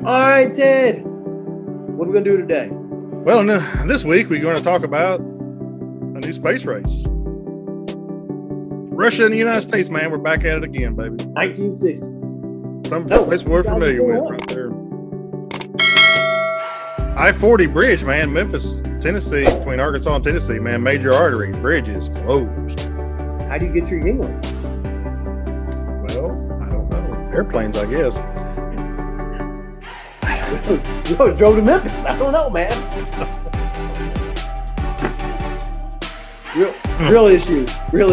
All right, Ted. What are we gonna do today? Well, this week we're going to talk about a new space race. Russia and the United States, man, we're back at it again, baby. 1960s. Some place we're familiar with right there. I-40 bridge, man, Memphis, Tennessee, between Arkansas and Tennessee, man, major artery bridge is closed. How do you get your Yingling? Well, I don't know. Airplanes, I guess. Drove to Memphis. I don't know, man. Real issues, bro.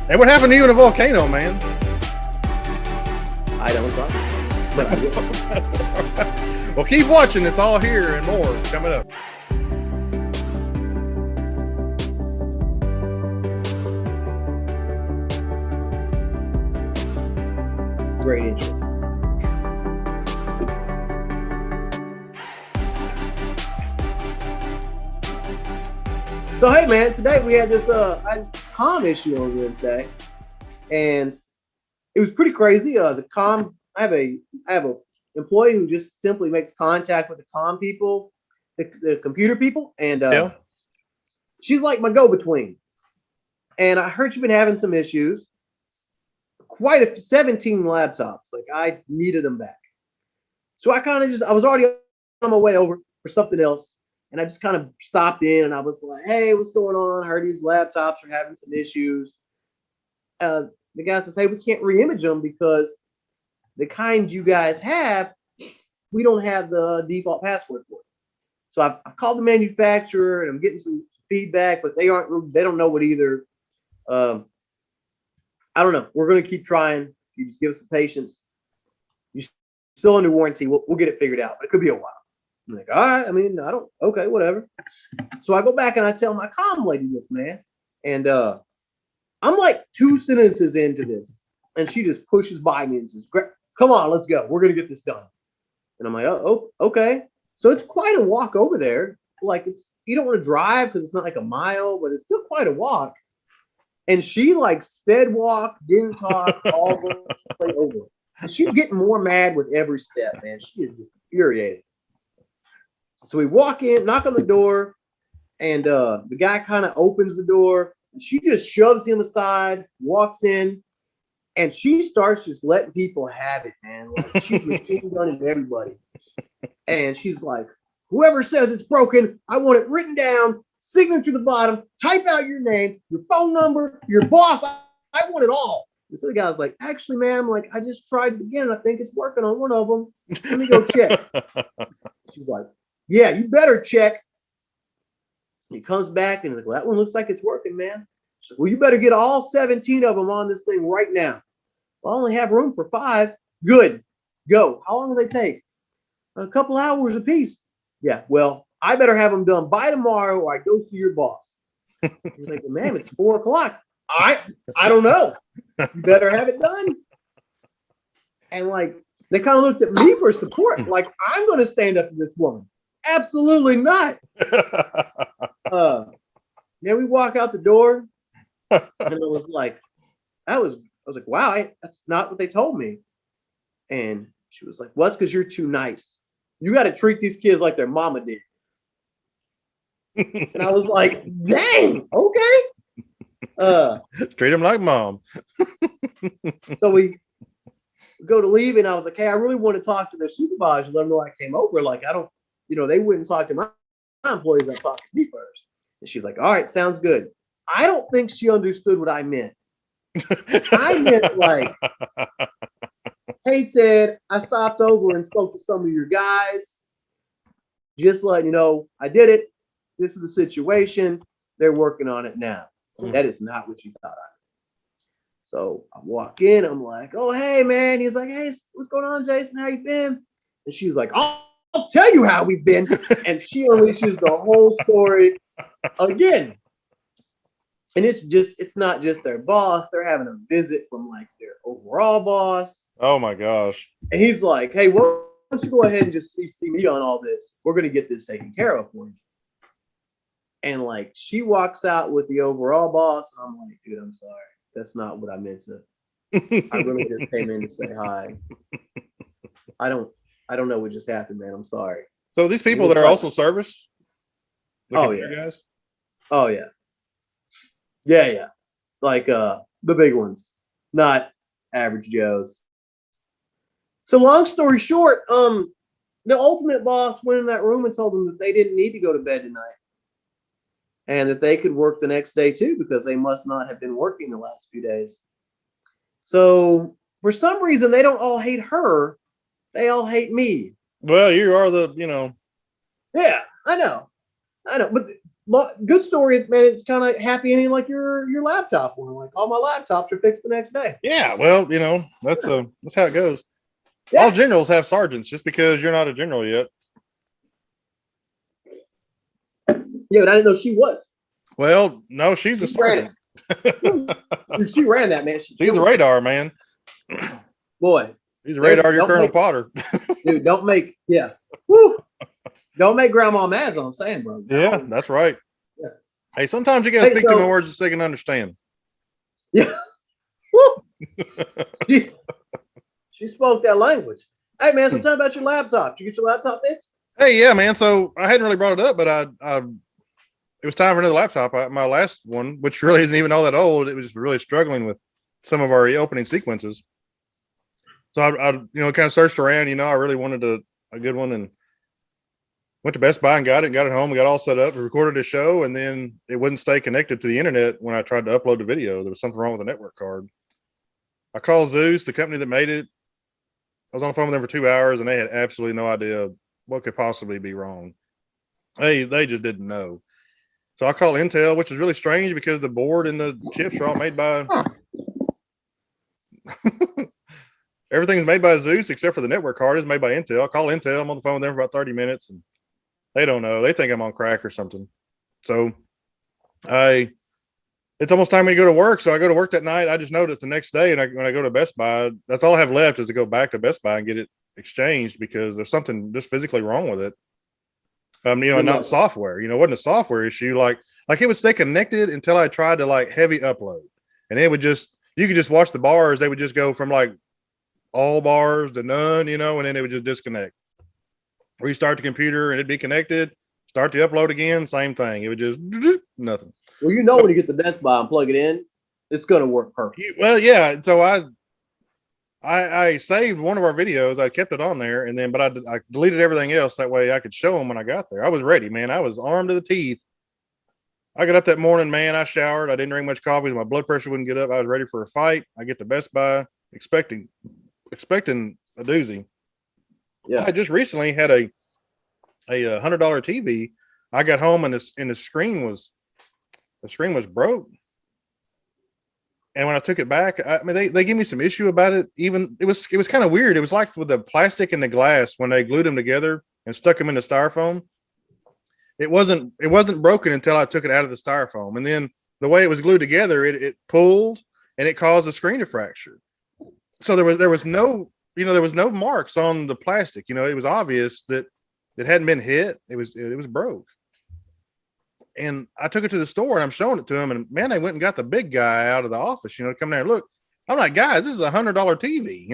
And what happened to you in the volcano, man? I don't know. Well, keep watching. It's all here and more coming up. Great intro. So hey man, today we had this comm issue on Wednesday, and it was pretty crazy. The comm, I have a employee who just simply makes contact with the comm people, the computer people, and she's like my go-between. And I heard she's been having some issues. Quite 17 laptops. Like I needed them back. So I was already on my way over for something else. And I just kind of stopped in and I was like, hey, what's going on? I heard these laptops are having some issues. The guy says, hey, we can't re-image them because the kind you guys have, we don't have the default password for it. So I've called the manufacturer and I'm getting some feedback, but they don't know what either. I don't know. We're going to keep trying. You just give us some patience. You're still under warranty. We'll get it figured out, but it could be a while. I'm like, all right. I mean, okay, whatever. So I go back and I tell my comm lady this, man. And I'm like 2 sentences into this. And she just pushes by me and says, come on, let's go. We're going to get this done. And I'm like, oh, okay. So it's quite a walk over there. Like you don't want to drive because it's not like a mile, but it's still quite a walk. And she like sped walk, didn't talk all the way over. And she's getting more mad with every step, man. She is infuriated. So we walk in, knock on the door, and the guy kind of opens the door, and she just shoves him aside, walks in, and she starts just letting people have it, man. Like she's machine gunning everybody. And she's like, whoever says it's broken, I want it written down, signature to the bottom, type out your name, your phone number, your boss. I want it all. And so the guy's like, actually, ma'am, like I just tried it again. I think it's working on one of them. Let me go check. She's like, yeah, you better check. He comes back and he's like, well, that one looks like it's working, man. So, well, you better get all 17 of them on this thing right now. Well, I only have room for 5. Good. Go. How long will they take? A couple hours a piece. Yeah, well, I better have them done by tomorrow or I go see your boss. He's like, well, ma'am, it's 4 o'clock. I don't know. You better have it done. And like, they kind of looked at me for support. Like, I'm going to stand up to this woman. Absolutely not. Then we walk out the door, and it was like, I was like, wow, that's not what they told me. And she was like, well, it's because you're too nice. You got to treat these kids like their mama did. And I was like, dang, okay. Treat them like mom. So we go to leave, and I was like, hey, I really want to talk to their supervisor, let them know I came over. Like, I don't. They wouldn't talk to my employees. I talked to me first. And she's like, all right, sounds good. I don't think she understood what I meant. I meant like, hey, Ted, I stopped over and spoke to some of your guys. Just letting you know, I did it. This is the situation. They're working on it now. That is not what you thought I meant. So I walk in. I'm like, oh, hey, man. He's like, hey, what's going on, Jason? How you been? And she's like, I'll tell you how we've been. And she unleashes the whole story again. And it's not just their boss. They're having a visit from like their overall boss. Oh my gosh. And he's like, hey, why don't you go ahead and just see me on all this? We're going to get this taken care of for you. And like, she walks out with the overall boss. And I'm like, dude, I'm sorry. That's not what I meant to. I really just came in to say hi. I don't I don't know what just happened, man. I'm sorry. So these people Looks that are like- also service. Oh, Looking for yeah. you guys. Oh yeah. Yeah. Like the big ones, not average Joes. So long story short, the ultimate boss went in that room and told them that they didn't need to go to bed tonight. And that they could work the next day too, because they must not have been working the last few days. So for some reason, they don't all hate her. They all hate me. Well, you are the. Yeah, I know. But good story, man. It's kind of happy ending like your laptop one. Like all my laptops are fixed the next day. Yeah, well, that's how it goes. Yeah. All generals have sergeants. Just because you're not a general yet. Yeah, but I didn't know she was. Well, no, she's a sergeant. She ran that, man. She's a radar, man. Boy. He's a radar to your Colonel Potter. Dude, don't make grandma mad, is what I'm saying, bro. Yeah, that's right. Yeah. Hey, sometimes you gotta speak to them in words so they can understand. Yeah. She spoke that language. Hey man, so tell me about your laptop. Did you get your laptop fixed? Hey, yeah, man. So I hadn't really brought it up, but it was time for another laptop. My last one, which really isn't even all that old, it was really struggling with some of our opening sequences. So I kind of searched around. I really wanted a good one, and went to Best Buy and got it home. We got all set up, recorded a show, and then it wouldn't stay connected to the internet when I tried to upload the video. There was something wrong with the network card. I called Zeus, the company that made it. I was on the phone with them for 2 hours, and they had absolutely no idea what could possibly be wrong. They just didn't know. So I called Intel, which is really strange because the board and the chips are all made by everything's made by Zeus except for the network card is made by Intel. I call Intel. I'm on the phone with them for about 30 minutes, and they don't know. They think I'm on crack or something. So it's almost time for me to go to work. So I go to work that night. I just noticed the next day, and when I go to Best Buy, that's all I have left is to go back to Best Buy and get it exchanged because there's something just physically wrong with it. Not software. It wasn't a software issue. Like it would stay connected until I tried to heavy upload, and it would you could just watch the bars. They would just go from all bars to none, and then it would just disconnect. Restart the computer and it'd be connected. Start the upload again, same thing. It would just nothing. Well, when you get the Best Buy and plug it in, it's going to work perfect. Well, yeah. So I saved one of our videos. I kept it on there, but I deleted everything else. That way I could show them when I got there. I was ready, man. I was armed to the teeth. I got up that morning, man. I showered. I didn't drink much coffee. My blood pressure wouldn't get up. I was ready for a fight. I get to Best Buy expecting a doozy. Yeah. I just recently had a $100 TV. I got home and the screen was broke. And when I took it back, they gave me some issue about it. Even it was kind of weird. It was like with the plastic and the glass when they glued them together and stuck them in the styrofoam. It wasn't broken until I took it out of the styrofoam. And then the way it was glued together, it pulled and it caused the screen to fracture. So there was no marks on the plastic. It was obvious that it hadn't been hit. It was broke. And I took it to the store and I'm showing it to him, and man, they went and got the big guy out of the office, come there and look. I'm like, guys, this is $100 TV,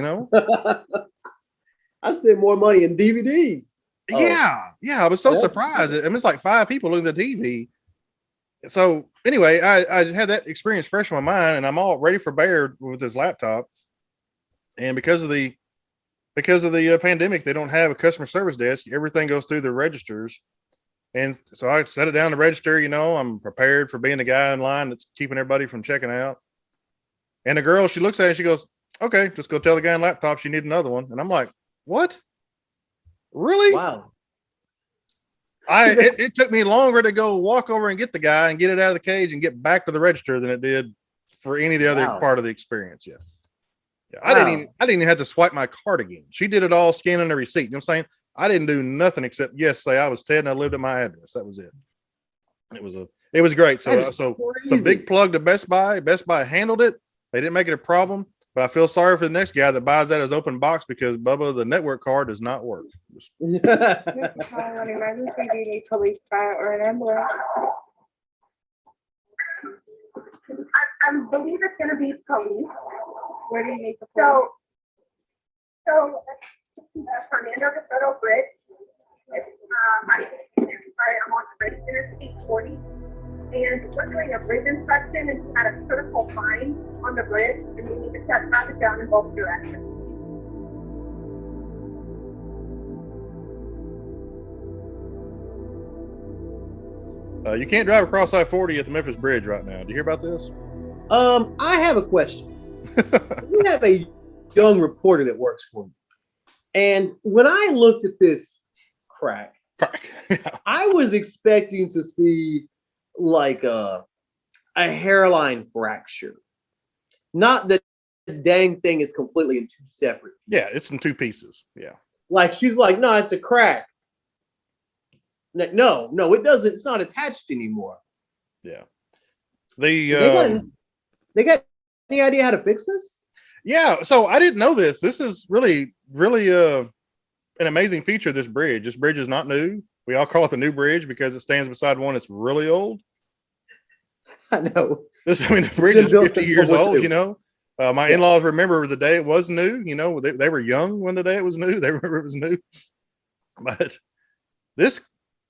I spent more money in DVDs. Yeah. I was so surprised. It's like 5 people looking at the TV. So anyway, I just had that experience fresh in my mind, and I'm all ready for bear with this laptop. And because of the pandemic, they don't have a customer service desk. Everything goes through the registers. And so I set it down to register, I'm prepared for being the guy in line that's keeping everybody from checking out. And the girl, she looks at it and she goes, okay, just go tell the guy on laptop you need another one. And I'm like, what? Really? Wow. It took me longer to go walk over and get the guy and get it out of the cage and get back to the register than it did for any of the other part of the experience. Yeah. Wow. I didn't even have to swipe my card again. She did it all, scanning the receipt. You know what I'm saying? I didn't do nothing except say I was Ted and I lived at my address. That was it. It was great. So big plug to Best Buy. Best Buy handled it. They didn't make it a problem, but I feel sorry for the next guy that buys that as open box because Bubba, the network card does not work. Emergency police or an ambulance. I believe it's going to be police. Where do you need the police? So Fernando de Soto Bridge. I'm on the bridge, Interstate 40. And we're doing a bridge inspection and had a critical find on the bridge, and we need to shut traffic down in both directions. You can't drive across I-40 at the Memphis Bridge right now. Do you hear about this? I have a question. We have a young reporter that works for me. And when I looked at this crack, I was expecting to see like a hairline fracture. Not that the dang thing is completely in two separate pieces. Yeah, it's in two pieces. Yeah. Like she's like, no, it's a crack. No, it doesn't. It's not attached anymore. Yeah. They got any idea how to fix this? Yeah. So I didn't know this. This is really an amazing feature of this bridge. This bridge is not new. We all call it the new bridge because it stands beside one that's really old. I know. The bridge is 50 years old, you know. My in-laws remember the day it was new. You know, they were young when the day it was new. They remember it was new. But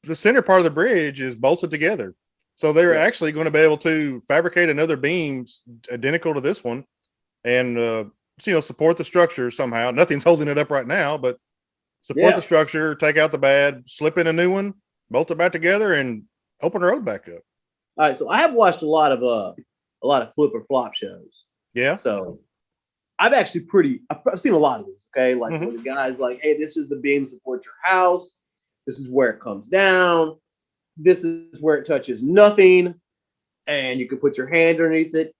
the center part of the bridge is bolted together. So they're actually going to be able to fabricate another beam identical to this one and, support the structure somehow. Nothing's holding it up right now, but support the structure, take out the bad, slip in a new one, bolt it back together, and open the road back up. All right. So I have watched a lot of flip or flop shows. Yeah. So I've seen a lot of these. Okay. Like where the guy's like, hey, this is the beam support your house. This is where it comes down. This is where it touches nothing. And you can put your hand underneath it.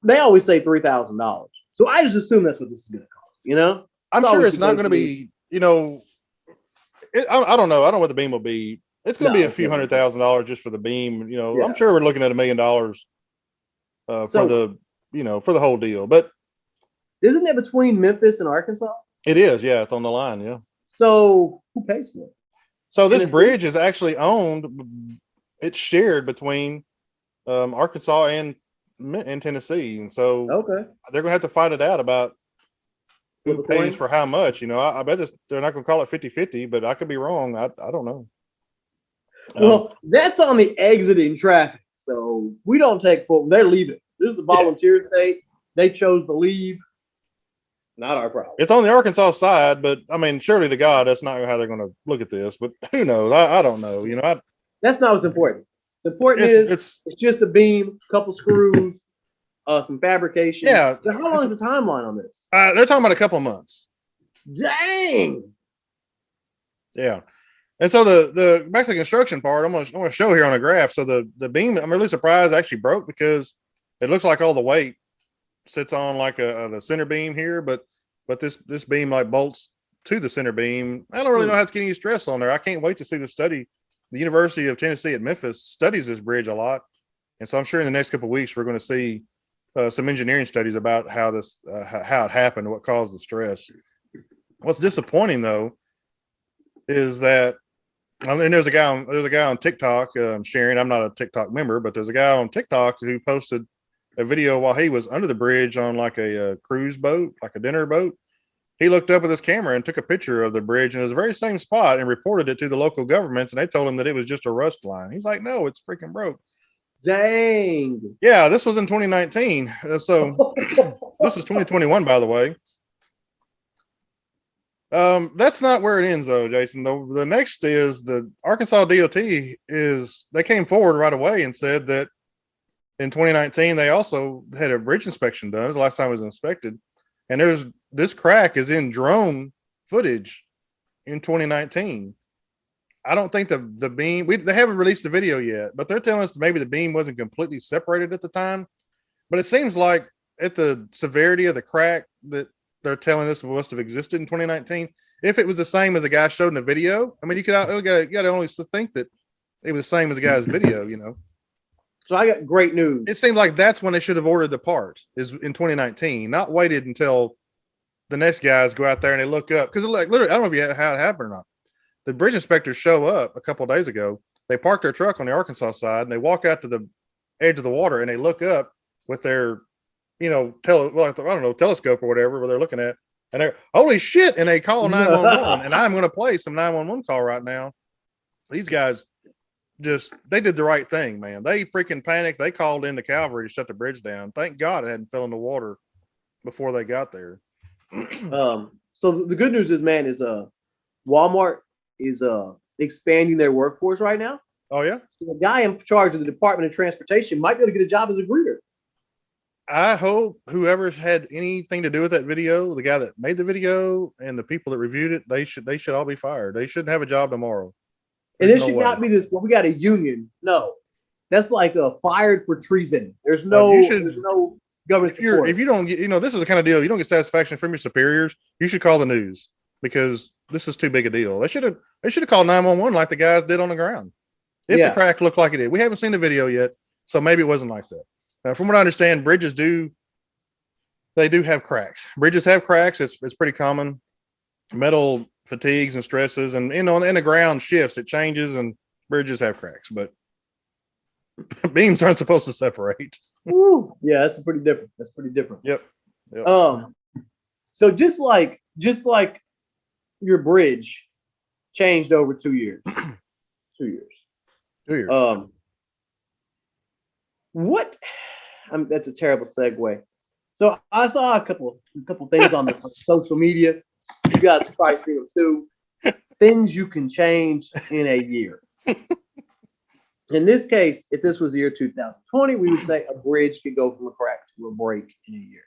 They always say $3,000. So I just assume that's what this is going to cost, you know? I'm sure it's not going to be, I don't know. I don't know what the beam will be. It's going to be a few $100,000 just for the beam. I'm sure we're looking at $1 million for the whole deal. But isn't it between Memphis and Arkansas? It is. Yeah. It's on the line. Yeah. So who pays for it? So this bridge is actually owned. It's shared between Arkansas and Tennessee. And so they're going to have to fight it out about who pays for how much. I bet they're not going to call it 50-50, but I could be wrong. I don't know. Well, that's on the exiting traffic. So we don't take full. They're leaving. This is the volunteer state. They chose to leave. Not our problem. It's on the Arkansas side, but I mean, surely to God, that's not how they're going to look at this. But who knows? I don't know. That's not what's important. What's important it's just a beam, a couple screws, some fabrication. Yeah. So how long is the timeline on this? They're talking about a couple of months. Dang. Yeah. And so the back to the construction part, I'm gonna show here on a graph. So the beam, I'm really surprised actually broke because it looks like all the weight sits on like the center beam here, but this beam like bolts to the center beam. I don't really know how to get any stress on there. I can't wait to see the study. The University of Tennessee at Memphis studies this bridge a lot, and so I'm sure in the next couple of weeks we're going to see some engineering studies about how this how it happened, what caused the stress. What's disappointing though is that, and there's a guy on TikTok sharing. I'm not a TikTok member, but there's a guy on TikTok who posted a video while he was under the bridge on like a cruise boat, like a dinner boat. He looked up with his camera and took a picture of the bridge in the very same spot and reported it to the local governments. And they told him that it was just a rust line. He's like, no, it's freaking broke. Dang. Yeah, this was in 2019. So this is 2021, by the way. That's not where it ends though, Jason. The next is the Arkansas DOT they came forward right away and said that in 2019, they also had a bridge inspection done. It was the last time it was inspected. And this crack is in drone footage in 2019. I don't think the beam, they haven't released the video yet, but they're telling us that maybe the beam wasn't completely separated at the time. But it seems like at the severity of the crack that they're telling us must have existed in 2019. If it was the same as the guy showed in the video, I mean, you got to only think that it was the same as the guy's video, So I got great news. It seemed like that's when they should have ordered the part, is in 2019, not waited until the next guys go out there and they look up. Because like literally, I don't know if you how it happened or not. The bridge inspectors show up a couple of days ago. They park their truck on the Arkansas side and they walk out to the edge of the water and they look up with their, telescope or whatever where they're looking at. And they're, holy shit. And they call 911. And I'm going to play some 911 call right now. These guys they did the right thing, man. They freaking panicked. They called in the cavalry to shut the bridge down. Thank God it hadn't fell in the water before they got there. So the good news is, man, is Walmart is expanding their workforce right now. Oh yeah. So the guy in charge of the Department of Transportation might be able to get a job as a greeter. I hope whoever's had anything to do with that video, the guy that made the video and the people that reviewed it, they should all be fired. They shouldn't have a job tomorrow. And this should not be this. Well, we got a union. No, that's like fired for treason. There's no government support. If you don't get, this is the kind of deal you don't get satisfaction from your superiors. You should call the news because this is too big a deal. They should have called 911 like the guys did on the ground. If the crack looked like it did, we haven't seen the video yet, so maybe it wasn't like that. From what I understand, bridges do have cracks. Bridges have cracks. It's pretty common. Metal fatigues and stresses, and in the ground shifts, it changes, and bridges have cracks. But beams aren't supposed to separate. Ooh, yeah, that's pretty different. Yep. So just like your bridge changed over 2 years. 2 years. 2 years. What? That's a terrible segue. So I saw a couple things on this on social media. You guys have probably seen them too. Things you can change in a year. In this case, if this was the year 2020, we would say a bridge could go from a crack to a break in a year.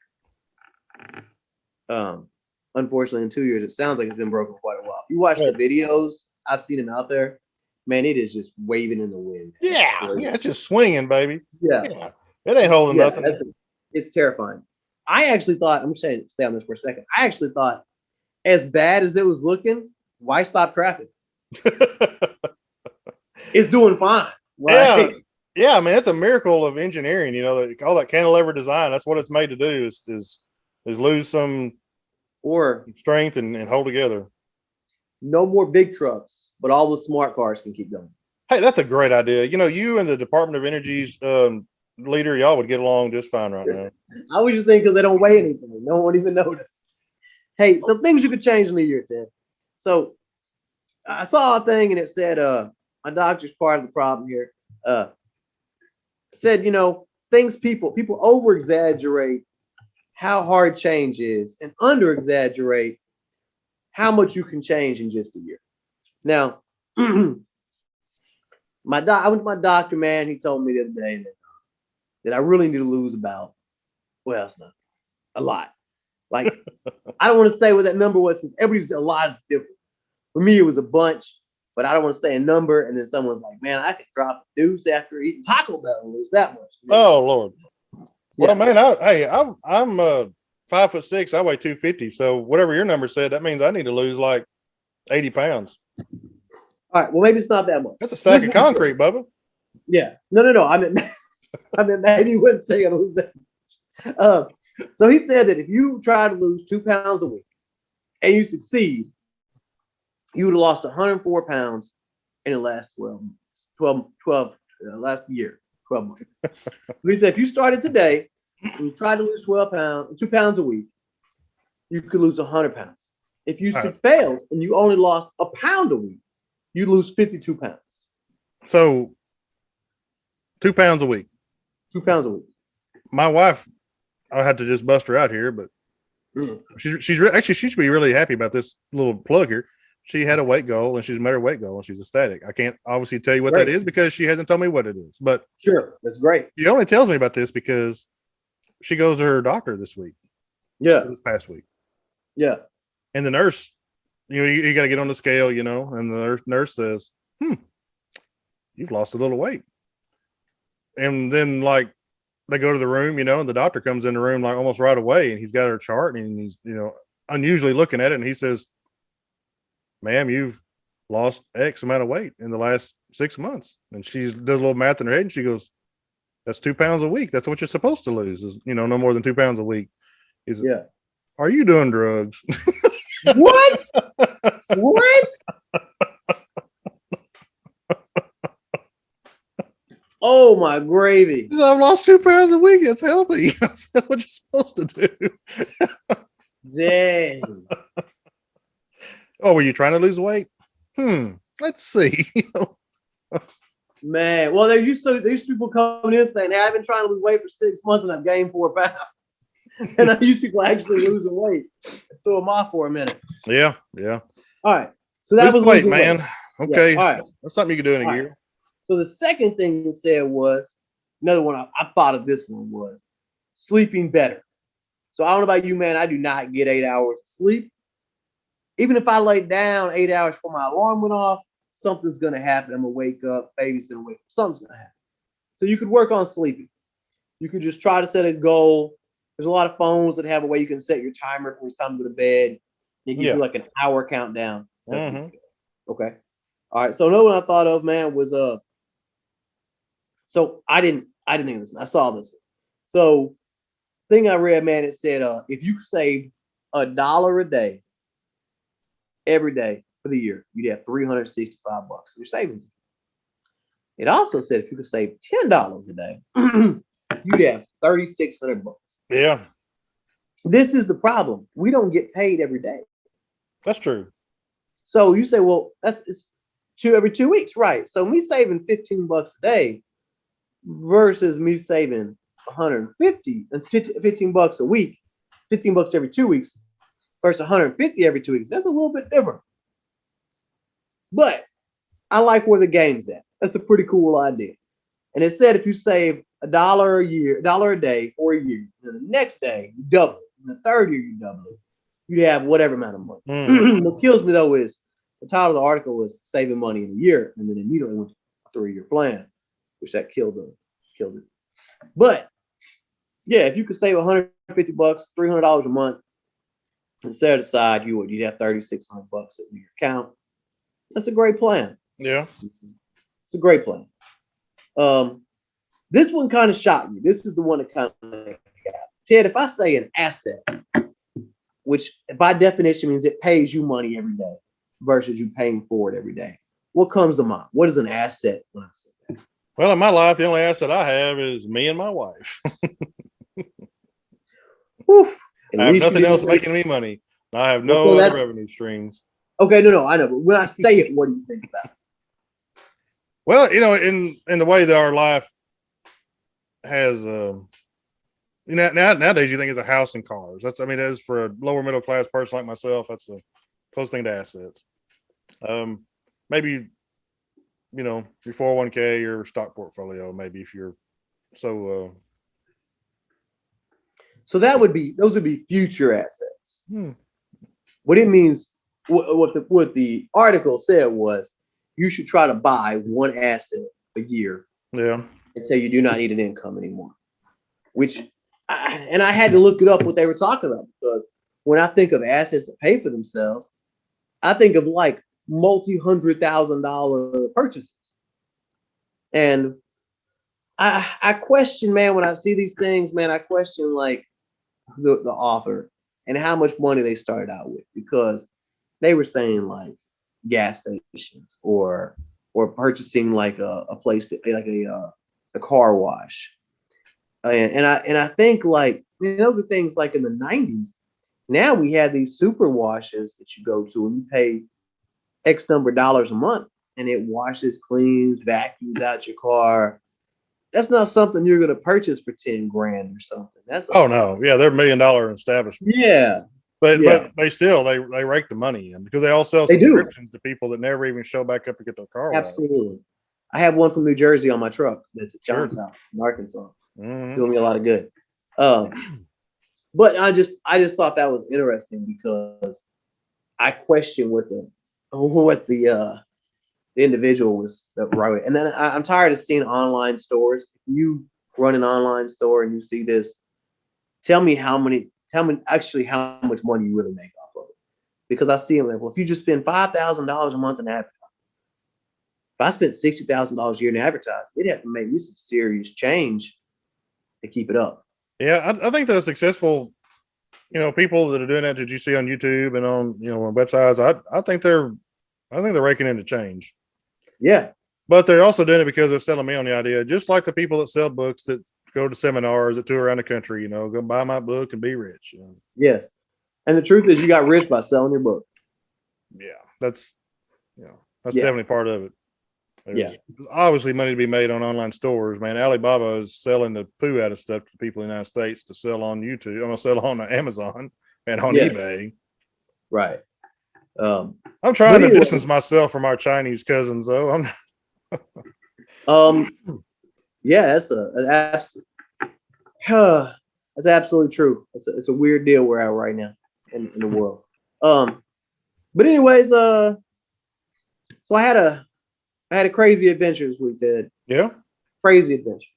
Unfortunately, in 2 years, it sounds like it's been broken quite a while. If you watch the videos, I've seen them out there. Man, it is just waving in the wind. Yeah, it's just swinging, baby. Yeah. It ain't holding nothing. It's terrifying. I actually thought, I'm just saying, stay on this for a second. I actually thought, as bad as it was looking, why stop traffic? It's doing fine. Right? Yeah. I mean, it's a miracle of engineering. All that cantilever design. That's what it's made to do is lose some strength and hold together. No more big trucks, but all the smart cars can keep going. Hey, that's a great idea. You and the Department of Energy's leader, y'all would get along just fine right now. I was just thinking because they don't weigh anything. No one even notice. Hey, some things you could change in a year, Ted. So I saw a thing and it said, my doctor's part of the problem here. Said, things people over exaggerate how hard change is and under exaggerate how much you can change in just a year. Now, I went to my doctor, man. He told me the other day that I really need to lose about, it's not a lot. Like, I don't want to say what that number was because a lot is different. For me, it was a bunch, but I don't want to say a number. And then someone's like, man, I could drop a deuce after eating Taco Bell and lose that much. Oh, Lord. Well, man, I'm 5'6". I weigh 250. So whatever your number said, that means I need to lose like 80 pounds. All right. Well, maybe it's not that much. That's a sack of concrete, Bubba. Yeah. No. I mean, maybe you wouldn't say I lose that much. So he said that if you try to lose 2 pounds a week and you succeed, you would have lost 104 pounds in the last 12 months. He said if you started today and you tried to lose 2 pounds a week, you could lose 100 pounds. If you failed and you only lost a pound a week, you lose 52 pounds. So 2 pounds a week. 2 pounds a week. My wife, I had to just bust her out here, but she should be really happy about this little plug here. She had a weight goal and she's met her weight goal and she's ecstatic. I can't obviously tell you what that is because she hasn't told me what it is, but sure, that's great. She only tells me about this because she goes to her doctor this week. Yeah. This past week. Yeah. And the nurse, you got to get on the scale, and the nurse says, you've lost a little weight. And then they go to the room, and the doctor comes in the room like almost right away and he's got her chart and he's, unusually looking at it and he says, ma'am, you've lost X amount of weight in the last 6 months. And she does a little math in her head and she goes, that's 2 pounds a week. That's what you're supposed to lose is, no more than 2 pounds a week. Yeah. Are you doing drugs? What? What? Oh my gravy. I've lost 2 pounds a week. It's healthy. That's what you're supposed to do. Dang. Oh, were you trying to lose weight? Let's see. Man, well, there used to people coming in saying, "Hey, I've been trying to lose weight for 6 months and I've gained 4 pounds." And I used to people actually losing weight. Throw them off for a minute. Yeah. All right. So that Lose was weight, losing man. weight. Okay. Yeah. All right. That's something you can do in a All year. right. So the second thing it said was, another one I thought of this one was sleeping better. So I don't know about you, man. I do not get 8 hours of sleep. Even if I lay down 8 hours before my alarm went off, something's going to happen. I'm going to wake up. Baby's going to wake up. Something's going to happen. So you could work on sleeping. You could just try to set a goal. There's a lot of phones that have a way you can set your timer for it's time to go to bed. It gives you like an hour countdown. Mm-hmm. Okay. All right. So another one I thought of, man, was so I didn't think of this one. I saw this one. So thing I read, man, it said if you save $1 a day every day for the year, you'd have $365 in your savings. It also said if you could save $10 a day, you'd have $3,600. Yeah. This is the problem. We don't get paid every day. That's true. So you say, well, it's every 2 weeks, right? So me saving $15 a day versus me saving 150 and $15 a week, $15 every 2 weeks versus 150 every 2 weeks. That's a little bit different. But I like where the game's at. That's a pretty cool idea. And it said if you save $1 a day for a year, then the next day you double it. And the third year you double it. You'd have whatever amount of money. What kills me though is the title of the article was saving money in a year, and then immediately went to a 3-year plan, which that killed it. But yeah, if you could save $150, $300 a month, and set it aside, you'd have $3,600 in your account. That's a great plan. Yeah. It's a great plan. This one kind of shocked me. This is the one that kind of got Ted. If I say an asset, which by definition means it pays you money every day versus you paying for it every day, what comes to mind? What is an asset when I say that? Well, in my life, the only asset I have is me and my wife. Whew. I have nothing else making me money. I have no other revenue streams. Okay, no, I know. But when I say it, what do you think about it? Well, in the way that our life has, nowadays you think it's a house and cars. As for a lower middle class person like myself, that's a close thing to assets. Maybe, your 401k, your stock portfolio, maybe if you're so. So those would be future assets. What it means, what the article said was, you should try to buy one asset a year. Yeah. Until you do not need an income anymore. I had to look it up what they were talking about, because when I think of assets that pay for themselves, I think of like multi-$100,000 purchases. And I question, man, when I see these things, man, I question like the author and how much money they started out with, because they were saying like gas stations or purchasing like a place to like a car wash. And I think like those are things like in the 90s. Now we have these super washes that you go to and you pay X number of dollars a month and it washes, cleans, vacuums out your car. That's not something you're going to purchase for 10 grand or something. No. Yeah. They're $1 million establishments. Yeah. But they still they rake the money in because they all sell subscriptions to people that never even show back up to get their car. Absolutely. I have one from New Jersey on my truck that's at John's house in Arkansas. Doing me a lot of good. But I just thought that was interesting because I question what the individual was that wrote it. And then I'm tired of seeing online stores. If you run an online store and you see this, tell me how much money you really make off of it. Because I see them like, well, if you just spend $5,000 a month in advertising, if I spent $60,000 a year in advertising, it'd have to make me some serious change to keep it up. Yeah, I think the successful, people that are doing that you see on YouTube and on on websites, I think they're raking in the change. Yeah, but they're also doing it because they're selling me on the idea, just like the people that sell books that go to seminars that tour around the country. Go buy my book and be rich. Yes, And the truth is, you got rich by selling your book. Yeah, that's Yeah. definitely part of it. Yeah. There's obviously money to be made on online stores, man. Alibaba is selling the poo out of stuff to people in the United States to sell on YouTube. I'm gonna sell on Amazon and on Yeah. eBay. Right. I'm trying to distance myself from our Chinese cousins, though. Yeah, that's absolutely true. It's a weird deal we're at right now in the world. But anyways, so I had a crazy adventure this week, Ted. Yeah. Crazy adventure.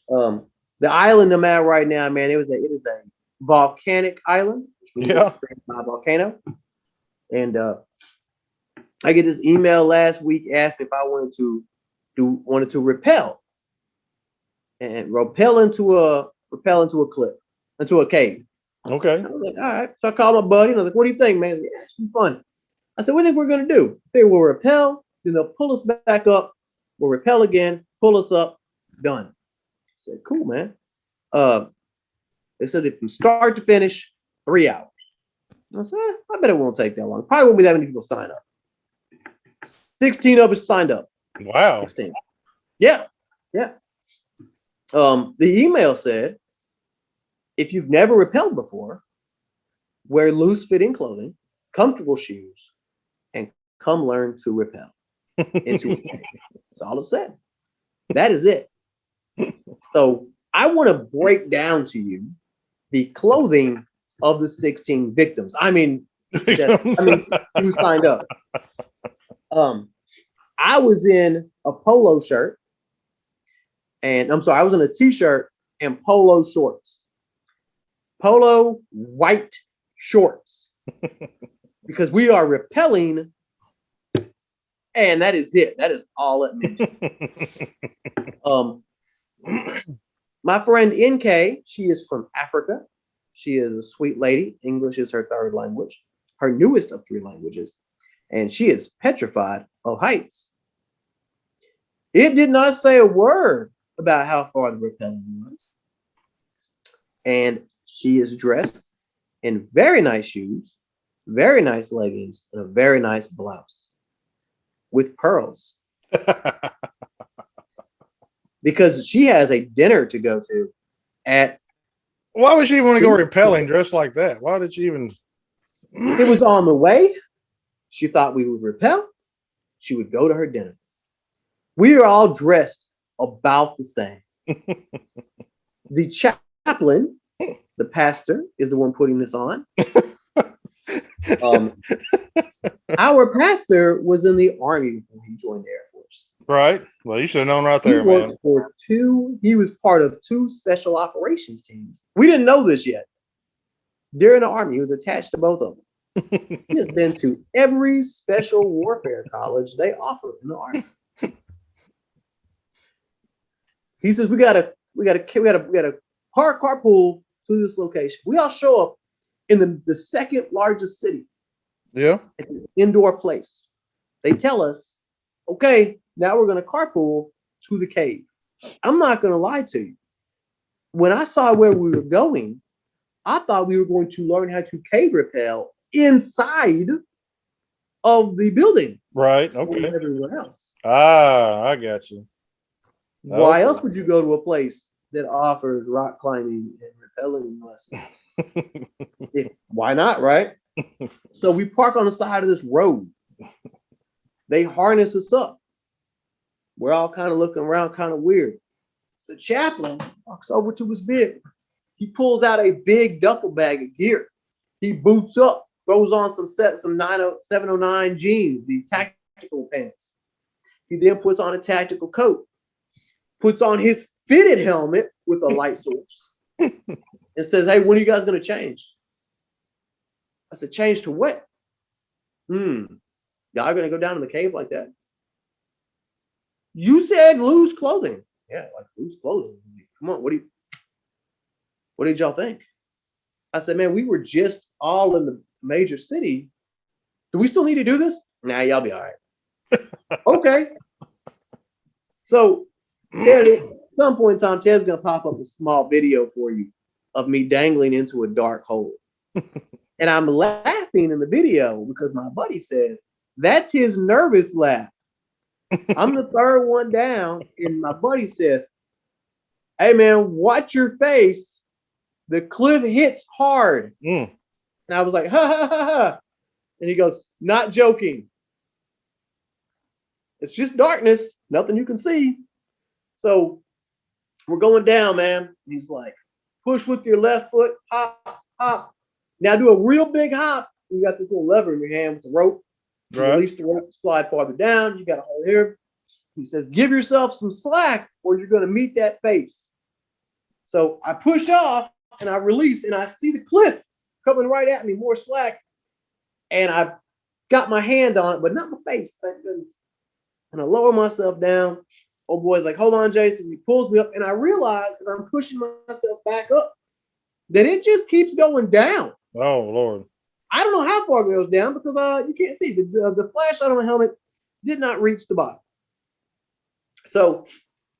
The island I'm at right now, man, it is a volcanic island. Yeah. By Volcano. And I get this email last week asking if I wanted to rappel into a cliff, into a cave. Okay. I was like, all right. So I called my buddy and I was like, what do you think, man? Like, yeah, it's been fun. I said, what do you think we're gonna do? They will rappel, then they'll pull us back up. We'll rappel again, pull us up, done. I said, cool, man. They said that from start to finish, 3 hours. I said, I bet it won't take that long. Probably won't be that many people sign up. 16 of us signed up. Wow. 16. Yeah. Yeah. The email said, if you've never rappelled before, wear loose fitting clothing, comfortable shoes, and come learn to rappel into a cave. That's all it said. That is it. So I want to break down to you the clothing of the 16 victims. I mean, who signed up? I was in a polo shirt, and I was in a t-shirt and polo shorts. Polo white shorts. Because we are rappelling, and that is it. That is all it means. My friend NK, she is from Africa. She is a sweet lady. English is her third language, her newest of 3 languages, and she is petrified of heights. It did not say a word about how far the rappelling was. And she is dressed in very nice shoes, very nice leggings, and a very nice blouse with pearls. Because she has a dinner to go to at. Why would she want to go rappelling dressed like that? Why did she even? It was on the way. She thought we would rappel. She would go to her dinner. We are all dressed about the same. The chaplain, the pastor, is the one putting this on. Our pastor was in the Army before he joined the Air Force. Right. Well, you should have known right there, man. He was part of 2 special operations teams. We didn't know this yet. During the Army, he was attached to both of them. He has been to every special warfare college they offer in the Army. He says we gotta carpool to this location. We all show up in the second largest city. Yeah. At this indoor place. They tell us, okay, now we're gonna carpool to the cave. I'm not gonna lie to you. When I saw where we were going, I thought we were going to learn how to cave rappel inside of the building. Right. Okay. Everywhere else. I got you. Why else would you go to a place that offers rock climbing and rappelling lessons? Why not, right? So we park on the side of this road. They harness us up. We're all kind of looking around, kind of weird. The chaplain walks over to his vehicle. He pulls out a big duffel bag of gear. He boots up, throws on some 709 jeans, the tactical pants. He then puts on a tactical coat, puts on his fitted helmet with a light source, and says, hey, when are you guys going to change? I said, change to what? Y'all going to go down in the cave like that? You said loose clothing. Yeah, like loose clothing. Come on, what did y'all think? I said, man, we were just all in the major city. Do we still need to do this? Nah, y'all be all right. Okay. So Ted, at some point in time, Ted's gonna pop up a small video for you of me dangling into a dark hole. And I'm laughing in the video because my buddy says, that's his nervous laugh. I'm the third one down, and my buddy says, hey man, watch your face. The cliff hits hard. And I was like, ha ha ha ha. And he goes, not joking. It's just darkness, nothing you can see. So we're going down, man. He's like, push with your left foot, hop, hop. Now do a real big hop. You got this little lever in your hand with the rope. You release the rope, slide farther down. You got a hole here. He says, give yourself some slack or you're going to meet that face. So I push off and I release and I see the cliff coming right at me, more slack. And I got my hand on it, but not my face, thank goodness. And I lower myself down. Old boy's like, hold on, Jason. He pulls me up and I realize as I'm pushing myself back up that it just keeps going down. Oh, Lord. I don't know how far it goes down because you can't see. The flashlight on my helmet did not reach the bottom. So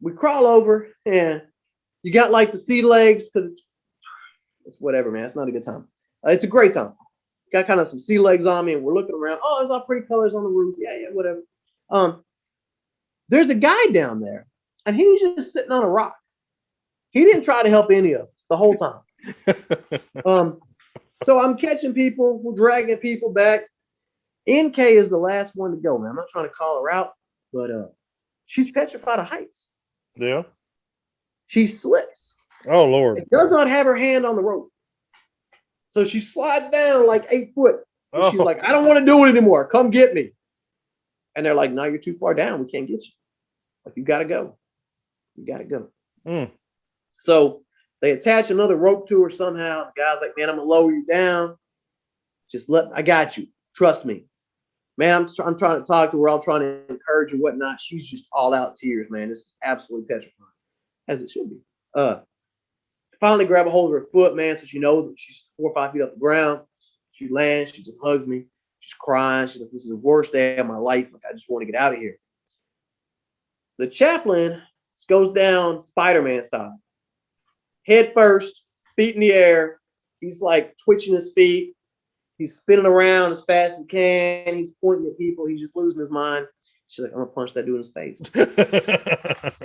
we crawl over and you got like the sea legs because it's whatever, man. It's not a good time. It's a great time. Got kind of some sea legs on me and we're looking around. Oh, there's all pretty colors on the roof. Yeah, whatever. There's a guy down there and he was just sitting on a rock. He didn't try to help any of us the whole time. So I'm catching people, we're dragging people back. NK is the last one to go, man. I'm not trying to call her out, but she's petrified of heights. Yeah. She slips. Oh, Lord. It does not have her hand on the rope. So she slides down like 8 foot. And she's like, I don't want to do it anymore. Come get me. And they're like, no, you're too far down. We can't get you. Like, you got to go. You got to go. So they attach another rope to her somehow. The guy's like, man, I'm going to lower you down. I got you. Trust me. Man, I'm trying to talk to her. I'm trying to encourage her, whatnot. She's just all out tears, man. This is absolutely petrifying, as it should be. Finally grab a hold of her foot, man, so she knows that she's 4 or 5 feet up the ground. She lands. She just hugs me. She's crying. She's like, this is the worst day of my life. Like, I just want to get out of here. The chaplain goes down Spider-Man style. Head first, feet in the air. He's like twitching his feet. He's spinning around as fast as he can. He's pointing at people. He's just losing his mind. She's like, I'm going to punch that dude in his face.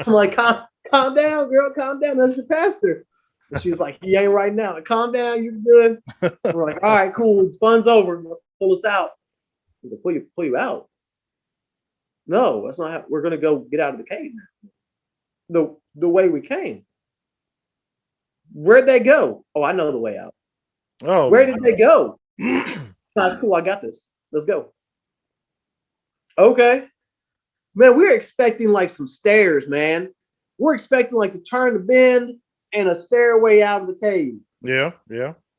I'm like, calm down, girl. Calm down. That's your pastor. And she's like, he ain't right now. Like, calm down. You're good. And we're like, all right, cool. Fun's over. Pull us out. He's like, pull you out? No, that's not how we're going to go get out of the cave now. The way we came. Where'd they go? Oh, I know the way out. Oh, where did they go? That's cool. I got this. Let's go. Okay. Man, we're expecting like some stairs, man. We're expecting like to turn the bend and a stairway out of the cave. Yeah.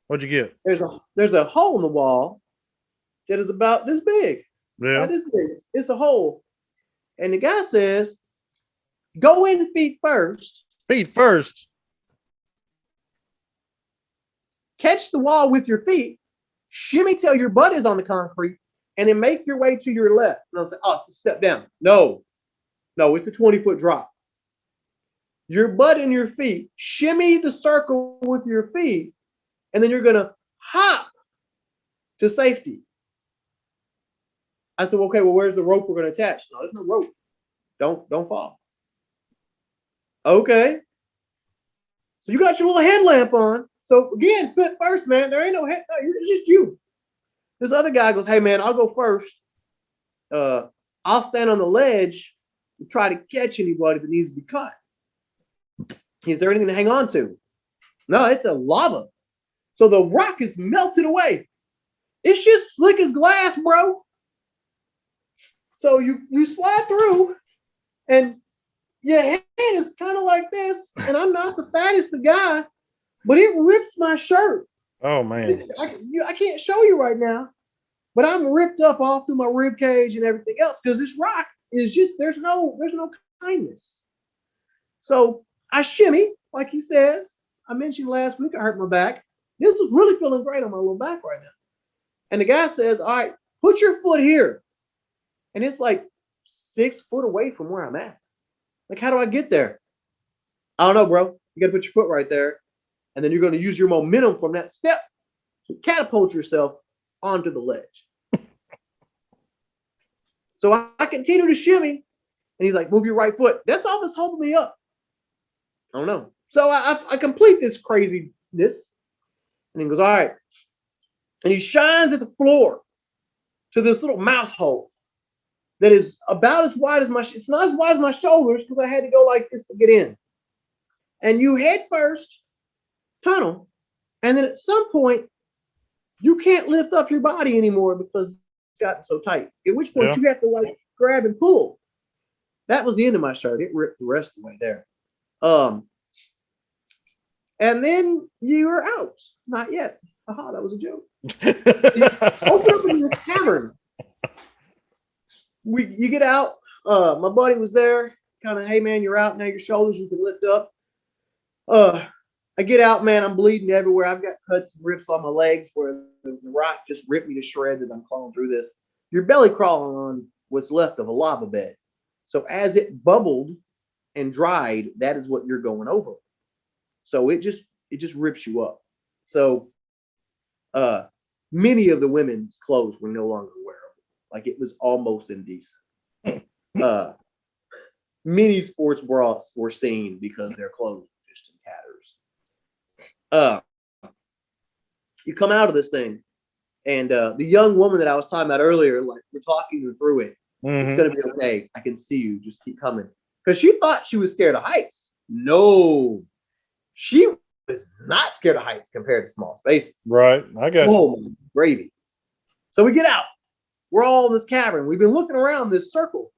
What'd you get? There's a hole in the wall that is about this big. Yeah. About this big. It's a hole. And the guy says, go in feet first. Feet first. Catch the wall with your feet, shimmy till your butt is on the concrete, and then make your way to your left. And I'll say, oh, so step down. No, it's a 20-foot drop. Your butt and your feet, shimmy the circle with your feet, and then you're going to hop to safety. I said, okay, well, where's the rope we're going to attach? No, there's no rope. Don't fall. Okay. So you got your little headlamp on. So again, foot first, man. There ain't no head. No, it's just you. This other guy goes, hey, man, I'll go first. I'll stand on the ledge and try to catch anybody that needs to be caught. Is there anything to hang on to? No, it's a lava. So the rock is melted away. It's just slick as glass, bro. So you slide through and your head is kind of like this. And I'm not the fattest guy, but it rips my shirt. Oh, man. I can't show you right now, but I'm ripped up all through my rib cage and everything else because this rock is just, there's no kindness. So I shimmy, like he says. I mentioned last week I hurt my back. This is really feeling great on my lower back right now. And the guy says, all right, put your foot here. And it's like 6 foot away from where I'm at. Like, how do I get there? I don't know, bro. You got to put your foot right there. And then you're going to use your momentum from that step to catapult yourself onto the ledge. So I continue to shimmy, and he's like, move your right foot. That's all that's holding me up. I don't know. So I complete this craziness, and he goes, all right. And he shines at the floor to this little mouse hole that is about as wide as it's not as wide as my shoulders because I had to go like this to get in. And you head first, tunnel, and then at some point, you can't lift up your body anymore because it's gotten so tight. At which point you have to like grab and pull. That was the end of my shirt. It ripped the rest of the way there. And then you're out. Not yet. Haha, that was a joke. Open up in this cavern. You get out. My buddy was there. Kind of, hey man, you're out now. Your shoulders you can lift up. I get out, man. I'm bleeding everywhere. I've got cuts and rips on my legs where the rock just ripped me to shreds as I'm crawling through this. You're belly crawling on what's left of a lava bed. So as it bubbled and dried, that is what you're going over. So it just rips you up. So many of the women's clothes were no longer wearable. Like it was almost indecent. Many sports bras were seen because their clothes were just in tatters. You come out of this thing, and the young woman that I was talking about earlier, like we're talking her through it. It's gonna be okay. I can see you. Just keep coming. Because she thought she was scared of heights. No, she was not scared of heights compared to small spaces. Right. I got you. Gravy. So we get out. We're all in this cavern. We've been looking around this circle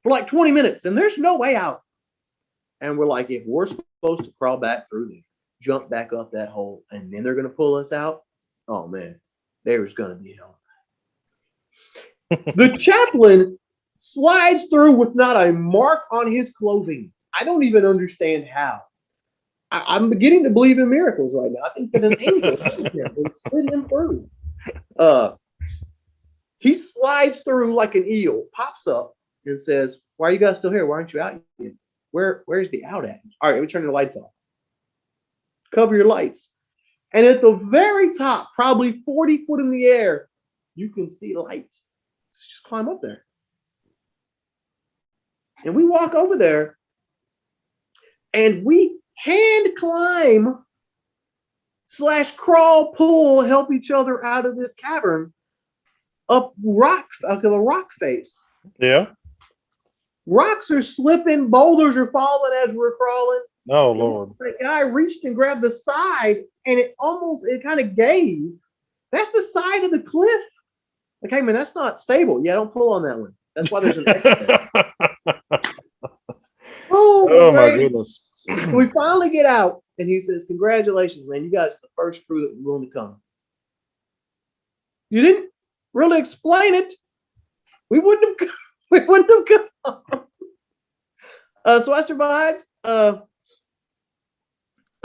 for like 20 minutes, and there's no way out. And we're like, if we're supposed to crawl back through there, jump back up that hole, and then they're going to pull us out, oh man, there's going to be hell. The chaplain slides through with not a mark on his clothing. I don't even understand how. I'm beginning to believe in miracles right now. I think that an angel slid him through. He slides through like an eel, pops up, and says, "Why are you guys still here? Why aren't you out yet? Where's the out at? All right, let me turn the lights off. Cover your lights." And at the very top, probably 40 foot in the air, you can see light. So just climb up there. And we walk over there, and we hand climb / crawl, pull, help each other out of this cavern up a rock face. Yeah. Rocks are slipping, boulders are falling as we're crawling. Oh Lord. The guy reached and grabbed the side, and it kind of gave. That's the side of the cliff. Like, hey man, that's not stable. Yeah, don't pull on that one. That's why there's an extra. Oh my goodness. So we finally get out, and he says, "Congratulations, man. You guys are the first crew that was willing to come. You didn't really explain it. We wouldn't have come." So I survived.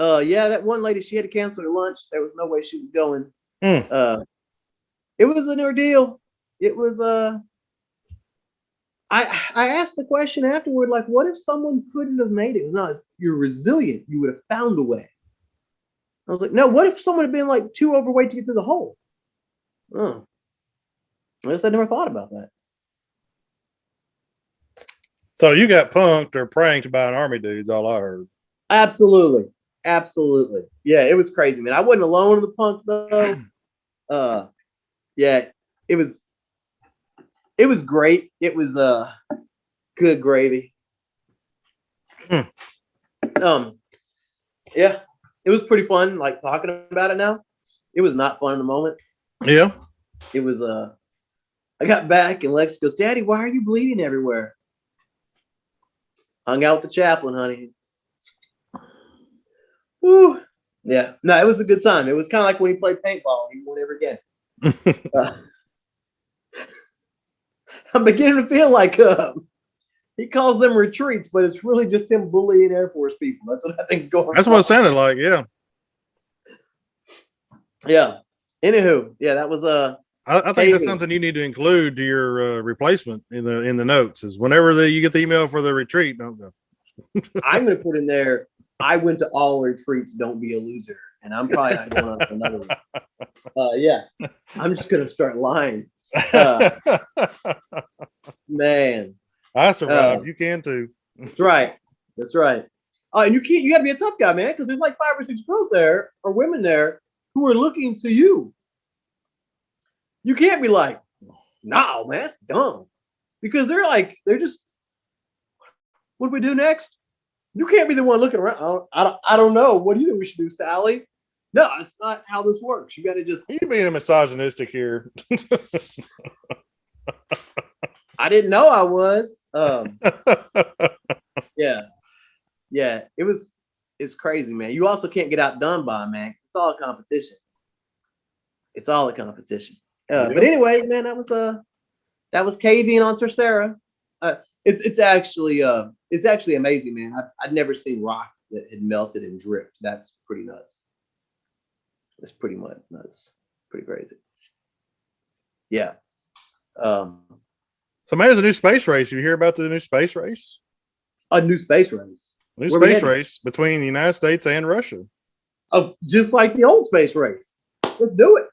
Yeah, that one lady, she had to cancel her lunch. There was no way she was going. It was an ordeal. It was I asked the question afterward, like, what if someone couldn't have made it? No, you're resilient. You would have found a way. I was like, no, what if someone had been like too overweight to get through the hole? Oh, I guess I never thought about that. So you got punked or pranked by an army dude's all I heard. Absolutely. Yeah, it was crazy, man. I wasn't alone in the punk though. Yeah, it was great. It was good gravy. Yeah, it was pretty fun, like talking about it now. It was not fun in the moment. Yeah. It was I got back and Lex goes, "Daddy, why are you bleeding everywhere?" Hung out with the chaplain, honey. Woo. Yeah. No, it was a good time. It was kind of like when he played paintball and he won every game. I'm beginning to feel like he calls them retreats, but it's really just him bullying Air Force people. That's what I think's going on. That's what it sounded like, yeah. Yeah. Anywho, yeah, that was I think that's something you need to include to your replacement in the notes is whenever you get the email for the retreat, don't go. I'm going to put in there, I went to all retreats, don't be a loser. and I'm probably not going on to another one. Yeah, I'm just gonna start lying. Man, I survived. You can too. that's right. That's right. And you got to be a tough guy, man, because there's like 5 or 6 girls there or women there who are looking to you. You can't be like, no, man, that's dumb, because they're just, what do we do next? You can't be the one looking around. I don't know. What do you think we should do, Sally? No, it's not how this works. You got to just. You being misogynistic here. I didn't know I was. Yeah. It's crazy, man. You also can't get outdone by, man. It's all a competition. It's all a competition. But anyways, man, that was KV on Sir Sarah. It's actually amazing, man. I'd never seen rock that had melted and dripped. That's pretty nuts. That's pretty much nuts. Pretty crazy. Yeah. So, man, there's a new space race. You hear about the new space race? A new space race. New space race between the United States and Russia. Oh, just like the old space race. Let's do it.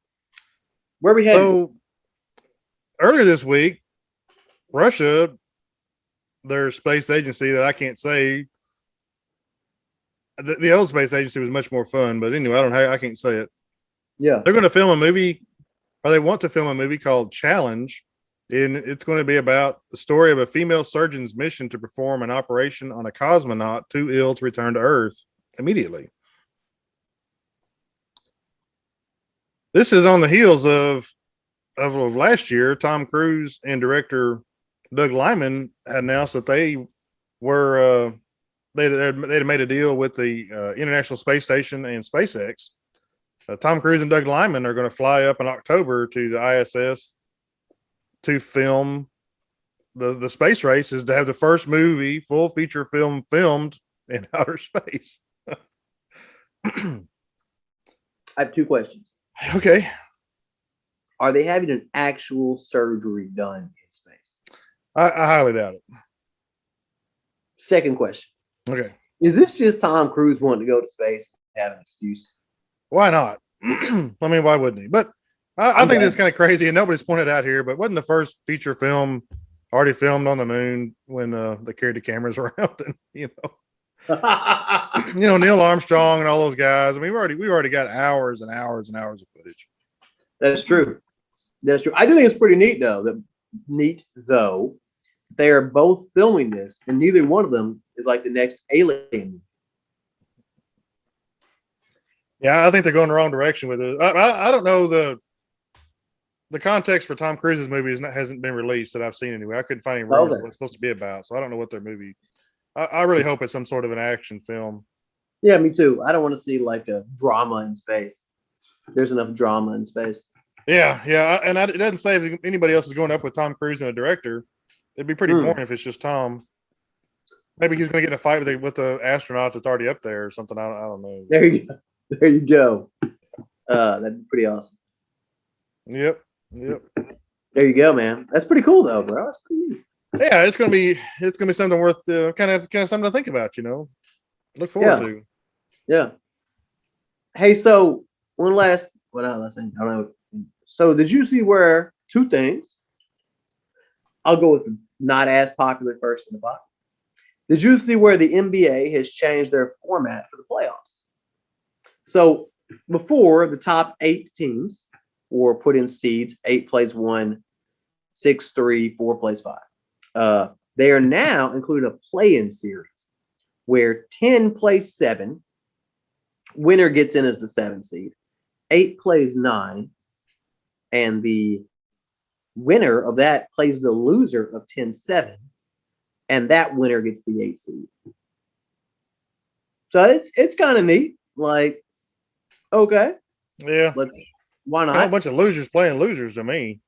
Where are we headed? So, earlier this week, Russia, their space agency that I can't say, the old space agency was much more fun, but anyway, I can't say it. Yeah. They're going to film a movie, or they want to film a movie called Challenge, and it's going to be about the story of a female surgeon's mission to perform an operation on a cosmonaut too ill to return to Earth immediately. This is on the heels of last year. Tom Cruise and director Doug Liman had announced that they were they had made a deal with the International Space Station and SpaceX. Tom Cruise and Doug Liman are going to fly up in October to the ISS to film the space race, is to have the first movie, full feature film filmed in outer space. I have 2 questions. Okay. Are they having an actual surgery done in space? I highly doubt it. Second question. Okay. Is this just Tom Cruise wanting to go to space and have an excuse? Why not? I mean, why wouldn't he? But I think that's kind of crazy, and nobody's pointed out here, but wasn't the first feature film already filmed on the moon when they carried the cameras around? And, Neil Armstrong and all those guys. I mean, we already got hours and hours and hours of footage. That's true. That's true. I do think it's pretty neat, though. They are both filming this, and neither one of them is like the next Alien. Yeah, I think they're going the wrong direction with it. I don't know the context for Tom Cruise's movie hasn't been released that I've seen anyway. I couldn't find any rumors what it's supposed to be about, so I don't know what their movie. I really hope it's some sort of an action film. Yeah, me too. I don't want to see like a drama in space. There's enough drama in space. Yeah, and it doesn't say if anybody else is going up with Tom Cruise and a director. It'd be pretty boring if it's just Tom. Maybe he's going to get in a fight with the astronaut that's already up there or something. I don't know. There you go. That'd be pretty awesome. Yep. There you go, man. That's pretty cool, though, bro. That's pretty neat. Yeah, it's gonna be something worth kind of something to think about. Look forward to. Yeah. Hey, so one last thing. I don't know. So did you see where 2 things? I'll go with the not as popular first in the box. Did you see where the NBA has changed their format for the playoffs? So before, the top 8 teams were put in seeds. 8 plays 1, 6, 3, 4 plays 5. They are now including a play-in series where 10 plays 7. Winner gets in as the 7 seed. 8 plays 9. And the winner of that plays the loser of 10-7. And that winner gets the 8 seed. So it's kind of neat. Like, okay. Yeah. Why not? A bunch of losers playing losers to me.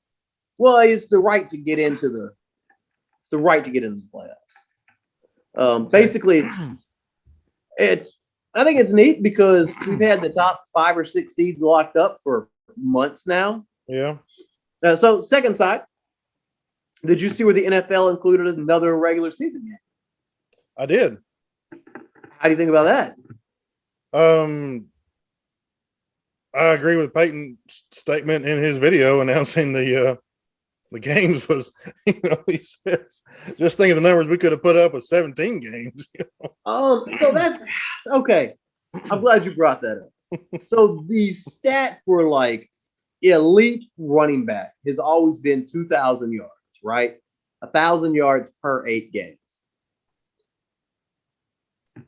Well, it's the right to get into the playoffs. Basically, I think it's neat because we've had the top 5 or 6 seeds locked up for months now. Yeah. So second side, did you see where the NFL included another regular season game? I did. How do you think about that? I agree with Peyton's statement in his video announcing the games was, he says, just think of the numbers we could have put up with 17 games. So that's okay. I'm glad you brought that up. So the stat for like elite running back has always been 2,000 yards, right? 1,000 yards per 8 games.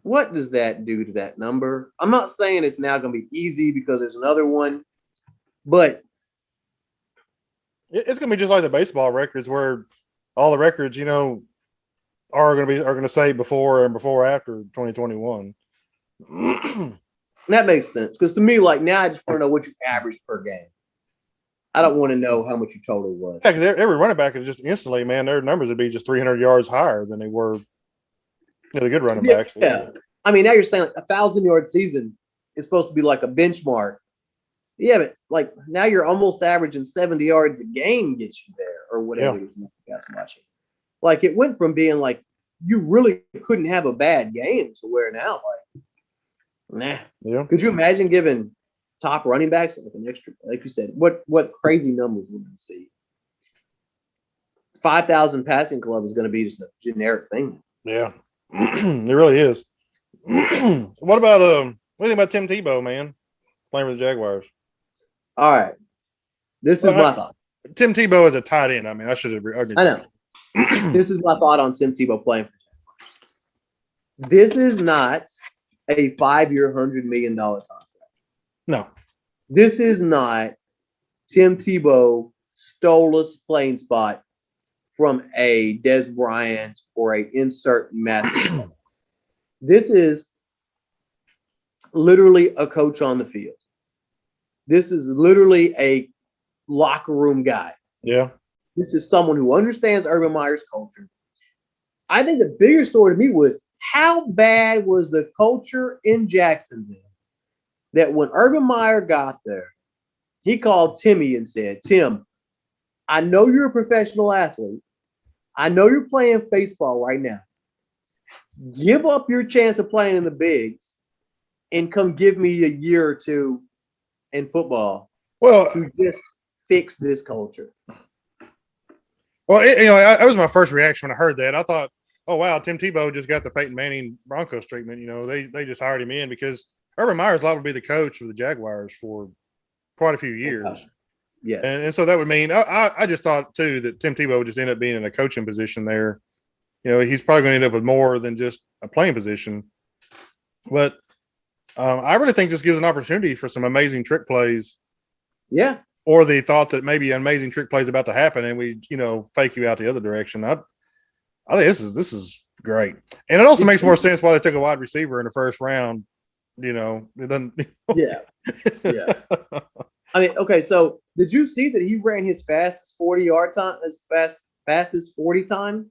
What does that do to that number? I'm not saying it's now going to be easy because there's another one, but It's going to be just like the baseball records, where all the records, are going to say before and before after 2021. that makes sense. Because to me, like now, I just want to know what you average per game. I don't want to know how much your total was. Yeah, because every running back is just instantly, man, their numbers would be just 300 yards higher than they were. The good running backs. Yeah. I mean, now you're saying like 1,000-yard season is supposed to be like a benchmark. Yeah, but like now you're almost averaging 70 yards a game gets you there, or whatever it is you guys watching. Like it went from being like you really couldn't have a bad game to where now like, nah. Yeah. Could you imagine giving top running backs like an extra, like you said, what crazy numbers would we see? 5,000 passing club is going to be just a generic thing. Yeah, it really is. What about what do you think about Tim Tebow, man, playing for the Jaguars? All right, this is my thought. Tim Tebow is a tight end. I mean, I should have. I know. This is my thought on Tim Tebow playing for the Jaguars. This is not a 5-year, $100 million contract. No. This is not Tim Tebow stole a playing spot from a Des Bryant or a insert master. This is literally a coach on the field. This is literally a locker room guy. Yeah. This is someone who understands Urban Meyer's culture. I think the bigger story to me was how bad was the culture in Jacksonville that when Urban Meyer got there, he called Timmy and said, Tim, I know you're a professional athlete. I know you're playing baseball right now. Give up your chance of playing in the bigs and come give me a year or two in football to just fix this culture. Well, that was my first reaction when I heard that. I thought, oh, wow, Tim Tebow just got the Peyton Manning Broncos treatment. They just hired him in because Urban Meyer's liable to be the coach of the Jaguars for quite a few years. Yes. And so that would mean I just thought, too, that Tim Tebow would just end up being in a coaching position there. He's probably going to end up with more than just a playing position. But I really think this gives an opportunity for some amazing trick plays. Yeah. Or the thought that maybe an amazing trick play is about to happen and we, fake you out the other direction. I think this is great. And it also makes more sense why they took a wide receiver in the first round. It doesn't. Yeah. Yeah. I mean, okay, so did you see that he ran his fastest 40-yard time, fastest 40 time?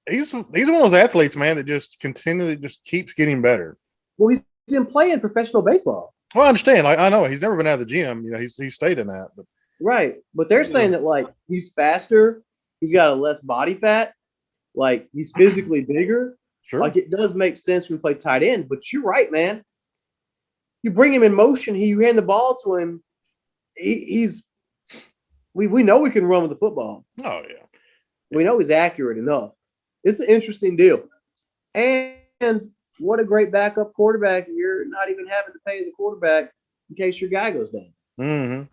He's one of those athletes, man, that just continually just keeps getting better. Well, he's been playing professional baseball. Well, I understand. Like, I know he's never been out of the gym. He's stayed in that. But right. But they're saying that like he's faster, he's got a less body fat, like he's physically bigger. Sure. Like it does make sense when you play tight end. But you're right, man. You bring him in motion, you hand the ball to him. We know we can run with the football. Oh yeah. We know he's accurate enough. It's an interesting deal. And what a great backup quarterback. You're not even having to pay as a quarterback in case your guy goes down. Mm-hmm.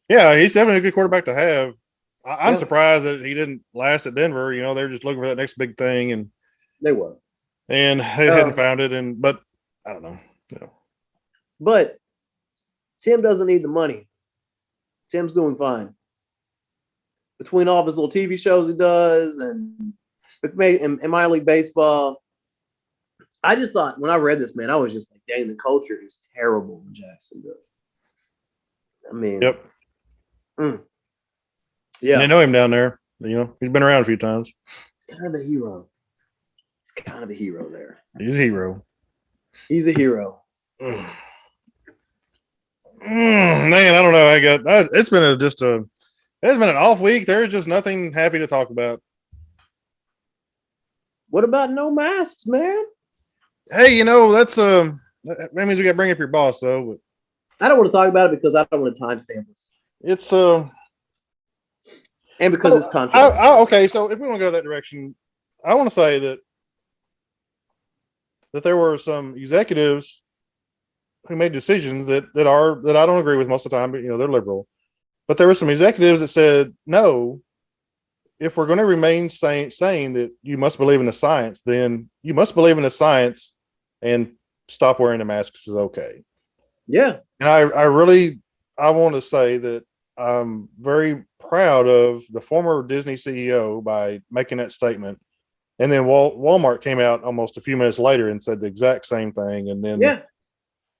Yeah, he's definitely a good quarterback to have. I'm surprised that he didn't last at Denver. They're just looking for that next big thing, and they were. And they hadn't found it. But I don't know. But Tim doesn't need the money. Tim's doing fine. Between all of his little TV shows he does and minor league baseball, I just thought when I read this, man, I was just like, dang, the culture is terrible in Jacksonville. I mean, yep. Yeah. They know him down there. He's been around a few times. He's kind of a hero. He's kind of a hero there. He's a hero. He's a hero. Man, I don't know. It's been an off week. There's just nothing happy to talk about. What about no masks, man? Hey, that means we got to bring up your boss, though. I don't want to talk about it because I don't want to timestamp this, It's and because it's controversial. okay. So if we want to go that direction, I want to say that there were some executives who made decisions that I don't agree with most of the time, but they're liberal. But there were some executives that said, no, if we're going to remain saying that you must believe in the science, then you must believe in the science and stop wearing a mask is okay. Yeah. And I want to say that I'm very proud of the former Disney CEO by making that statement. And then Walmart came out almost a few minutes later and said the exact same thing. And then,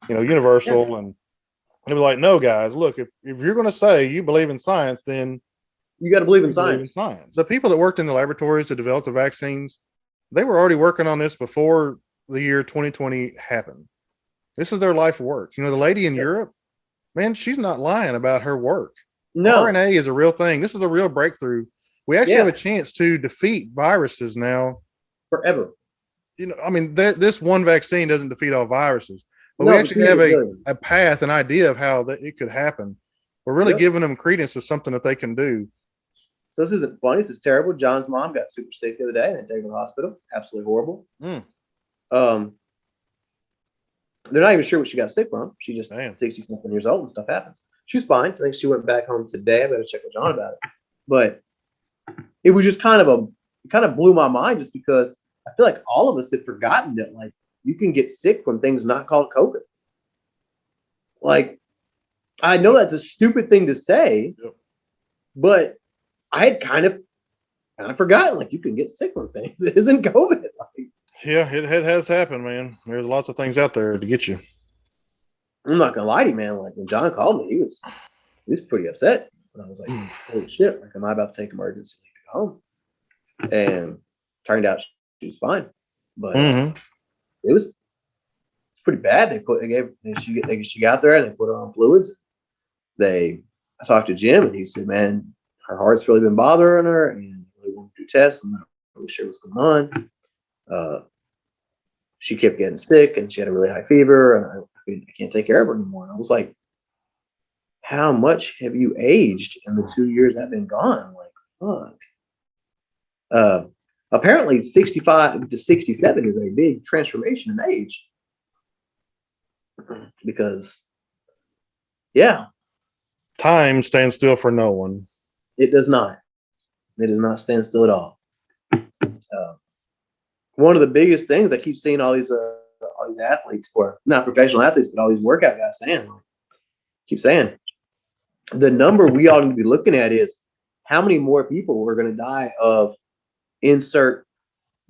Universal, and it was like, no, guys, look, if you're going to say you believe in science, then you got to believe in science. The people that worked in the laboratories to develop the vaccines, they were already working on this before the year 2020 happened. This is their life work. The lady in Europe, man, she's not lying about her work. No. RNA is a real thing. This is a real breakthrough. We actually have a chance to defeat viruses now. Forever. This one vaccine doesn't defeat all viruses, but we actually have a path, an idea of how that it could happen. We're really giving them credence to something that they can do. So this isn't funny. This is terrible. John's mom got super sick the other day and they took her to the hospital. Absolutely horrible. They're not even sure what she got sick from. She just 60-something years old and stuff happens. She's fine. I think she went back home today. I better check with John about it. But it was just kind of blew my mind just because I feel like all of us had forgotten that like you can get sick from things not called COVID. Like, I know that's a stupid thing to say, but I had kind of forgotten like you can get sick from things. It isn't COVID. Like, yeah, it has happened, man. There's lots of things out there to get you. I'm not gonna lie to you, man. Like when John called me, he was pretty upset. And I was like, holy shit, like am I about to take emergency leave to go home? And turned out she was fine. But it was pretty bad. She got there and they put her on fluids. I talked to Jim and he said, man, her heart's really been bothering her and really wanted to do tests. I'm not really sure what's going on. She kept getting sick and she had a really high fever and I can't take care of her anymore. And I was like, how much have you aged in the 2 years I've been gone? I'm like, fuck. Apparently 65 to 67 is a big transformation in age. Because, time stands still for no one. It does not. It does not stand still at all. One of the biggest things I keep seeing all these athletes, or not professional athletes, but all these workout guys saying, keep saying, the number we all need to be looking at is how many more people are going to die of insert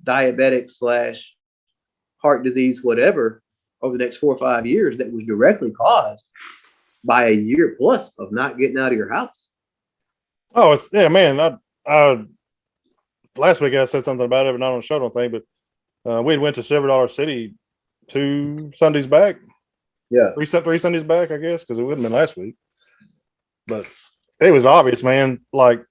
diabetic / heart disease, whatever, over the next 4 or 5 years that was directly caused by a year plus of not getting out of your house. Oh, man. Last week I said something about it, but not on the show, I don't think. But we went to Silver Dollar City 2 Sundays back. Yeah, three Sundays back, I guess, because it wouldn't have been last week. But it was obvious, man. Like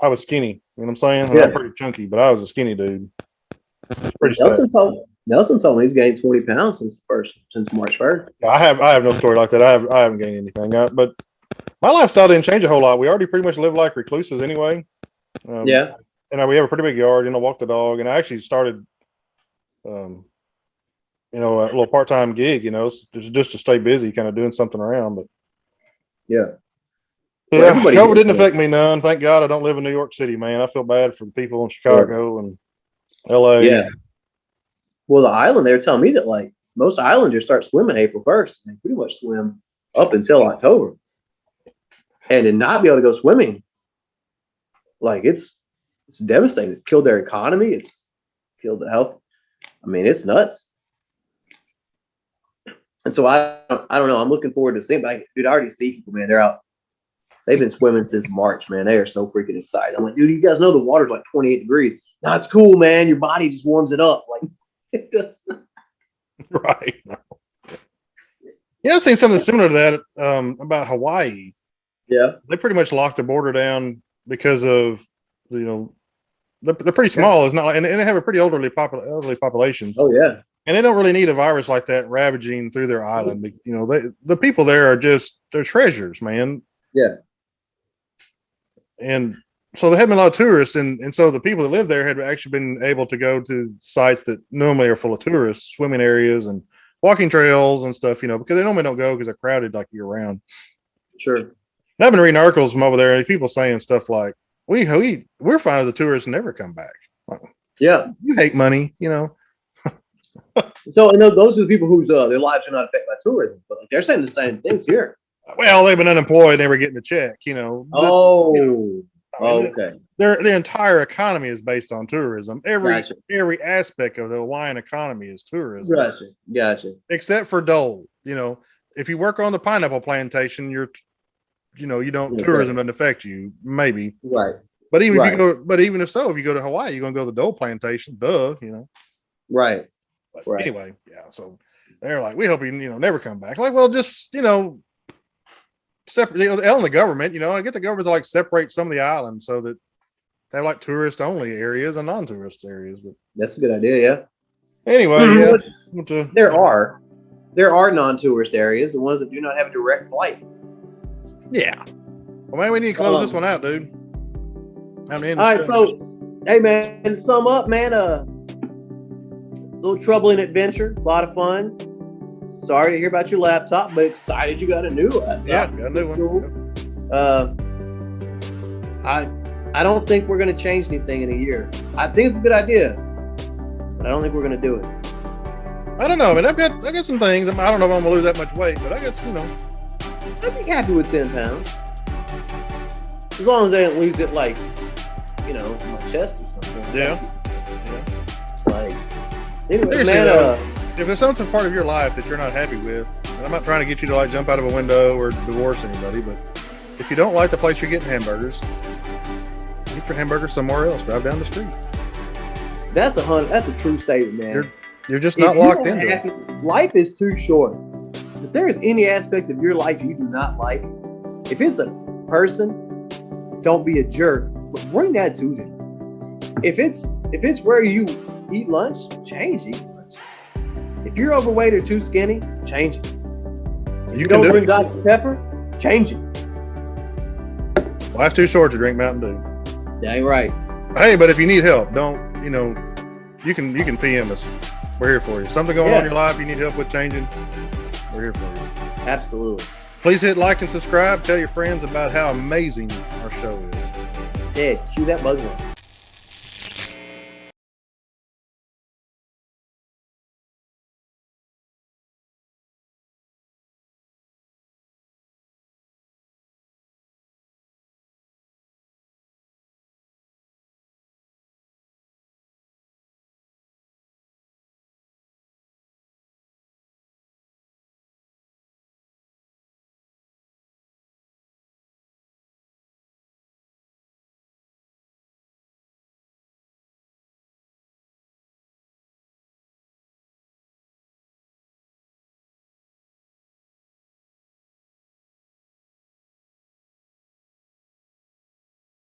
I was skinny. You know what I'm saying? Yeah. I'm pretty chunky, but I was a skinny dude. Pretty Nelson told me he's gained 20 pounds since March 1st. I have no story like that. I haven't gained anything. But my lifestyle didn't change a whole lot. We already pretty much live like recluses anyway. And we have a pretty big yard. Walk the dog, and I actually started, a little part-time gig. Just to stay busy, kind of doing something around. But COVID didn't affect me none. Thank God I don't live in New York City, man. I feel bad for the people in Chicago and LA. Yeah. Well, the island, they were telling me that like most islanders start swimming April 1st. They pretty much swim up until October. And to not be able to go swimming, like it's devastating. It's killed their economy. It's killed the health. I mean, it's nuts. And so I don't know. I'm looking forward to seeing. But I already see people, man. They're out. They've been swimming since March, man. They are so freaking excited. I'm like, dude, you guys know the water's like 28 degrees. No, it's cool, man. Your body just warms it up. Like it does. Right. Yeah, I've seen something similar to that about Hawaii. Yeah. They pretty much locked the border down because of, they're pretty small. It's not like, and they have a pretty elderly population. Oh, yeah. And they don't really need a virus like that ravaging through their island. You know, the people there are they're treasures, man. Yeah. And so there had been a lot of tourists, and so the people that live there had actually been able to go to sites that normally are full of tourists, swimming areas and walking trails and stuff, you know, because they normally don't go because they're crowded like year round. Sure. And I've been reading articles from over there, and people saying stuff like, we're fine if the tourists never come back. Like, Yeah. you hate money, you know. So, and those are the people whose their lives are not affected by tourism, but they're saying the same things here. Well, they've been unemployed, they were getting a check, you know. Oh, you know, okay. Their entire economy is based on tourism. Gotcha. Every aspect of the Hawaiian economy is tourism. Gotcha. Except for dole. You know, if you work on the pineapple plantation, you don't tourism doesn't affect you, maybe. Right. But even if you go to Hawaii, you're gonna go to the dole plantation, you know. Right. But right. Anyway, yeah. So they're like, we hope you never come back. Like, well, just separate the government, I get the government to like separate some of the islands so that they have like tourist only areas and non-tourist areas. But that's a good idea, yeah. Anyway, there are non-tourist areas, the ones that do not have a direct flight. Yeah. Well, man, we need to close this one out, dude. All right, so hey man, to sum up, man, little troubling adventure, a lot of fun. Sorry to hear about your laptop, but excited you got a new laptop. Yeah, got a new one. Cool. I don't think we're gonna change anything in a year. I think it's a good idea, but I don't think we're gonna do it. I don't know. I mean, I got some things. I don't know if I'm gonna lose that much weight, but I guess I'd be happy with 10 pounds, as long as I don't lose it like my chest or something. Yeah. Like, anyway, seriously, man. If there's something part of your life that you're not happy with, and I'm not trying to get you to like jump out of a window or divorce anybody, but if you don't like the place you're getting hamburgers, get your hamburgers somewhere else. Drive down the street. That's a true statement, man. You're just not locked into it. Life is too short. If there is any aspect of your life you do not like, if it's a person, don't be a jerk, but bring that to them. If it's where you eat lunch, change eating lunch. If you're overweight or too skinny, change it. You don't drink Dr. Pepper, change it. Life's too short to drink Mountain Dew. Dang right. Hey, but if you need help, you can PM us. We're here for you. Something going on in your life you need help with changing, we're here for you. Absolutely. Please hit like and subscribe. Tell your friends about how amazing our show is. Yeah, cue that buzzer.